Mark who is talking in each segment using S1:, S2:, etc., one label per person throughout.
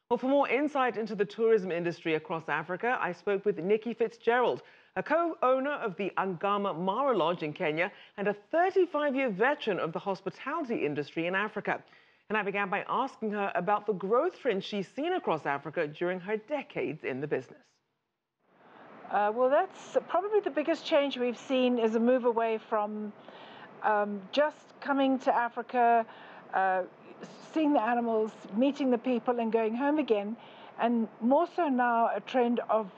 S1: Well, for more insight into the tourism industry across Africa, I spoke with Nicky Fitzgerald, a co-owner of the Angama Mara Lodge in Kenya and a 35-year veteran of the hospitality industry in Africa. And I began by asking her about the growth trends she's seen across Africa during her decades in the business.
S2: Well, that's probably the biggest change we've seen is a move away from just coming to Africa, seeing the animals, meeting the people and going home again, and more so now a trend of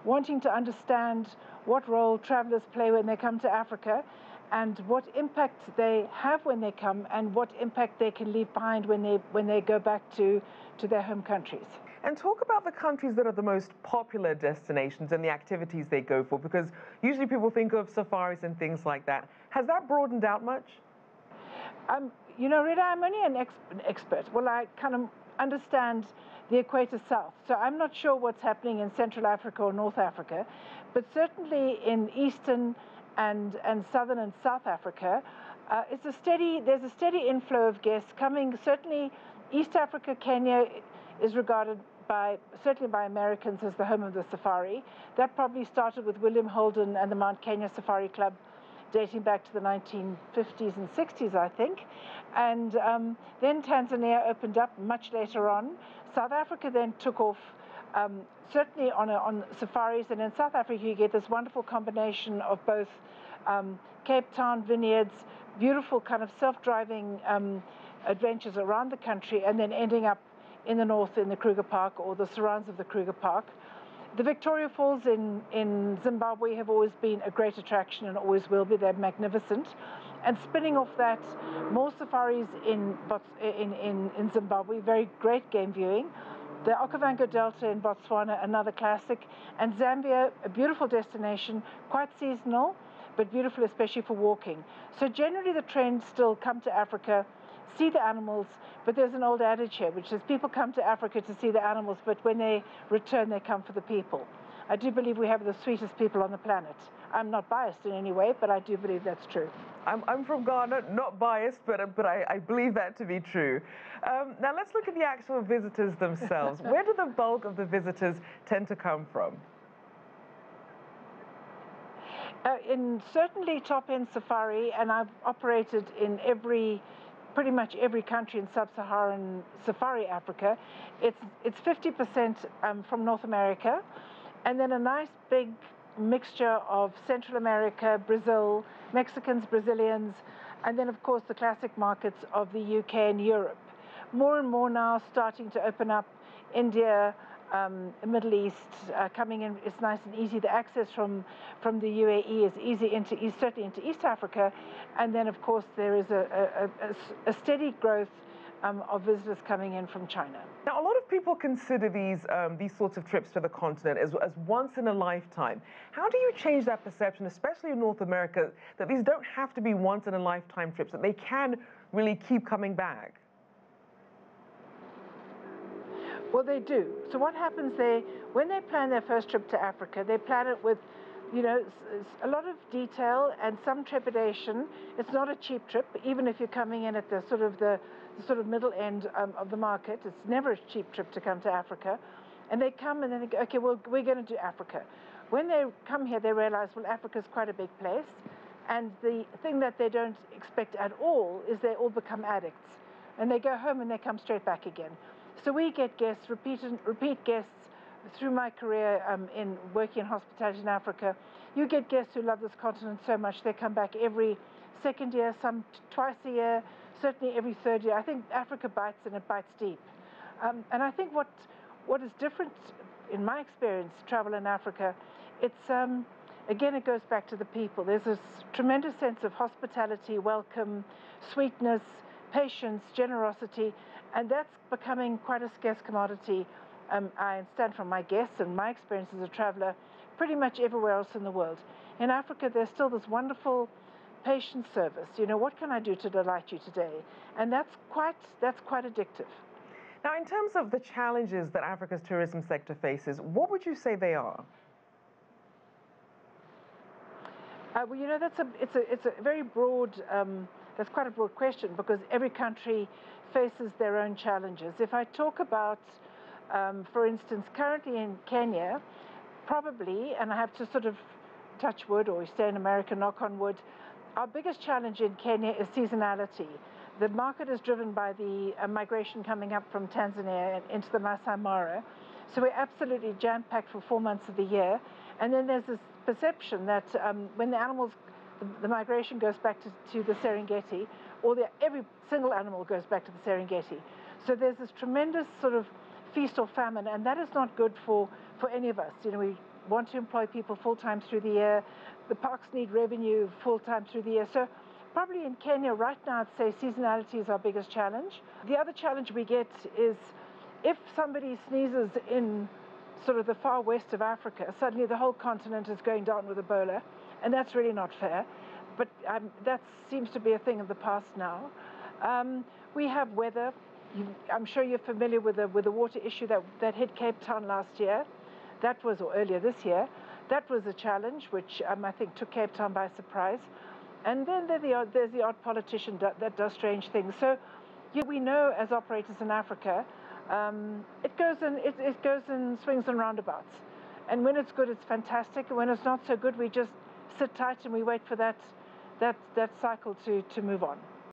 S2: wanting to understand what role travelers play when they come to Africa and what impact they have when they come and what impact they can leave behind when they go back to their home countries.
S1: And talk about the countries that are the most popular destinations and the activities they go for, because usually people think of safaris and things like that. Has that broadened out much?
S2: You know, Rita, I'm only an expert. Well, I kind of understand the Equator South. So I'm not sure what's happening in Central Africa or North Africa, but certainly in Eastern and Southern and South Africa, there's a steady inflow of guests coming. Certainly East Africa, Kenya is regarded certainly by Americans as the home of the safari. That probably started with William Holden and the Mount Kenya Safari Club, dating back to the 1950s and 60s, I think. And then Tanzania opened up much later on. South Africa then took off, certainly on safaris. And in South Africa, you get this wonderful combination of both Cape Town vineyards, beautiful kind of self-driving adventures around the country, and then ending up in the north in the Kruger Park or the surrounds of the Kruger Park. The Victoria Falls in Zimbabwe have always been a great attraction and always will be. They're magnificent. And spinning off that, more safaris in Zimbabwe, very great game viewing. The Okavango Delta in Botswana, another classic. And Zambia, a beautiful destination, quite seasonal, but beautiful especially for walking. So generally the trends still come to Africa, see the animals, but there's an old adage here, which is people come to Africa to see the animals, but when they return, they come for the people. I do believe we have the sweetest people on the planet. I'm not biased in any way, but I do believe that's true.
S1: I'm from Ghana, not biased, but I believe that to be true. Now let's look at the actual visitors themselves. Where do the bulk of the visitors tend to come from?
S2: In certainly top-end safari, and I've operated in pretty much every country in sub-Saharan safari Africa. It's 50% from North America, and then a nice big mixture of Central America, Brazil, Mexicans, Brazilians, and then of course the classic markets of the UK and Europe. More and more now starting to open up India, the Middle East coming in. It's nice and easy. The access from the UAE is easy certainly into East Africa, and then of course there is a steady growth of visitors coming in from China.
S1: Now, a lot of people consider these sorts of trips to the continent as once in a lifetime. How do you change that perception, especially in North America, that these don't have to be once in a lifetime trips, that they can really keep coming back?
S2: Well, they do. So what happens when they plan their first trip to Africa, they plan it with, you know, a lot of detail and some trepidation. It's not a cheap trip, even if you're coming in at the sort of middle end of the market. It's never a cheap trip to come to Africa. And they come and then they go, okay, well, we're going to do Africa. When they come here, they realize, well, Africa's quite a big place. And the thing that they don't expect at all is they all become addicts. And they go home and they come straight back again. So we get guests, repeat guests through my career in working in hospitality in Africa. You get guests who love this continent so much, they come back every second year, some twice a year, certainly every third year. I think Africa bites and it bites deep. And I think what is different in my experience, travel in Africa, it's, again, it goes back to the people. There's this tremendous sense of hospitality, welcome, sweetness, patience, generosity, and that's becoming quite a scarce commodity. I understand from my guests and my experience as a traveler, pretty much everywhere else in the world. In Africa, there's still this wonderful patient service. You know, what can I do to delight you today? And that's quite addictive.
S1: Now, in terms of the challenges that Africa's tourism sector faces, what would you say they are?
S2: Well, you know, it's a very broad. That's quite a broad question because every country faces their own challenges. If I talk about For instance, currently in Kenya, probably, and I have to sort of touch wood, or we stay in America, knock on wood, our biggest challenge in Kenya is seasonality. The market is driven by the migration coming up from Tanzania and into the Masai Mara. So we're absolutely jam-packed for 4 months of the year. And then there's this perception that when the animals, the migration goes back to the Serengeti, or every single animal goes back to the Serengeti. So there's this tremendous sort of feast or famine, and that is not good for any of us. You know, we want to employ people full-time through the year. The parks need revenue full-time through the year. So probably in Kenya right now, I'd say seasonality is our biggest challenge. The other challenge we get is if somebody sneezes in sort of the far west of Africa, suddenly the whole continent is going down with Ebola, and that's really not fair. But that seems to be a thing of the past now. We have weather. I'm sure you're familiar with the water issue that hit Cape Town last year. That was, or earlier this year. That was a challenge which I think took Cape Town by surprise. And then there's the odd politician that does strange things. So we know as operators in Africa, it goes in swings and roundabouts. And when it's good, it's fantastic. And when it's not so good, we just sit tight and we wait for that cycle to move on.